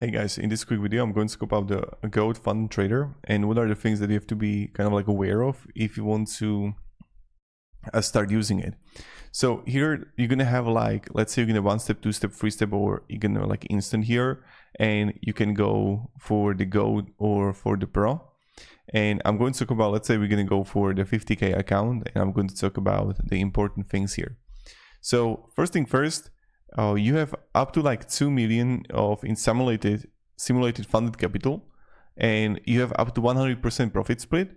Hey guys, in this quick video I'm going to scope out the GOAT fund trader and what are the things that you have to be kind of like aware of if you want to start using it. So here you're gonna have like, let's say you're gonna 1-step, 2-step, 3-step, or you're gonna like instant here, and you can go for the GOAT or for the Pro. And I'm going to talk about, let's say we're gonna go for the 50k account, and I'm going to talk about the important things here. So first thing first, you have up to like 2 million of in simulated funded capital, and you have up to 100% profit split,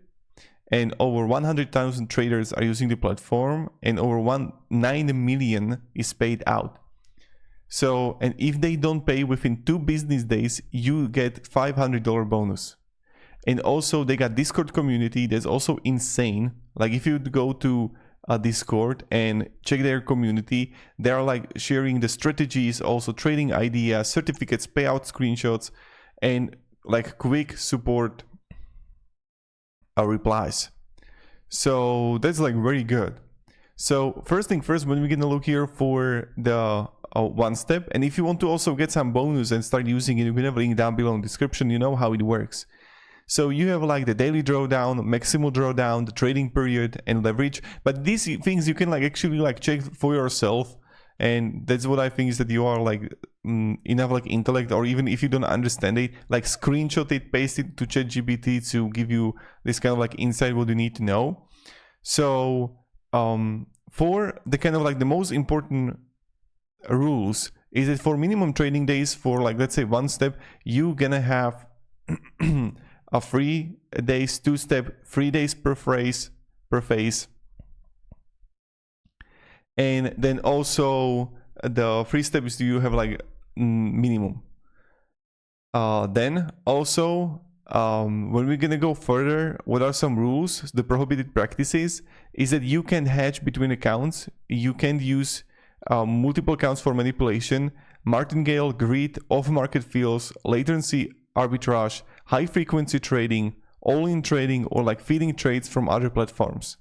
and over 100,000 traders are using the platform, and over 9 million is paid out. So, and if they don't pay within 2 business days, you get $500 bonus. And also they got Discord community that's also insane. Like if you go to Discord and check their community, they are like sharing the strategies, also trading ideas, certificates, payout screenshots, and like quick support replies. So that's like very good. So first thing first, when we're gonna look here for the 1-step, and if you want to also get some bonus and start using it, you can have a link down below in the description. You know how it works. So you have like the daily drawdown, maximal drawdown, the trading period, and leverage. But these things you can like actually like check for yourself, and that's what I think is that you are like enough like intellect, or even if you don't understand it, like screenshot it, paste it to ChatGPT to give you this kind of like insight what you need to know. So for the kind of like the most important rules is that for minimum trading days, for like let's say 1-step, you gonna have a 3 days, 2-step, 3 days per phase, and then also the 3 steps you have like minimum. Then also when we're gonna go further, what are some rules? The prohibited practices is that you can hedge between accounts, you can't use multiple accounts for manipulation, martingale, greed, off-market fills, latency, arbitrage, high frequency trading, all-in trading, or like feeding trades from other platforms.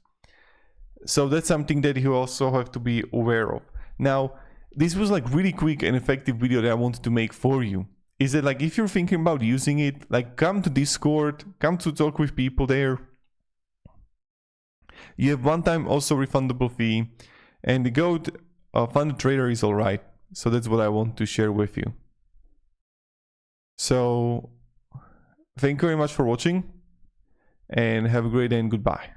So that's something that you also have to be aware of. Now, this was like really quick and effective video that I wanted to make for you. Is that like if you're thinking about using it, like come to Discord, come to talk with people there. You have one-time also refundable fee, and the GOAT funded trader is all right. So that's what I want to share with you. So thank you very much for watching, and have a great day and goodbye.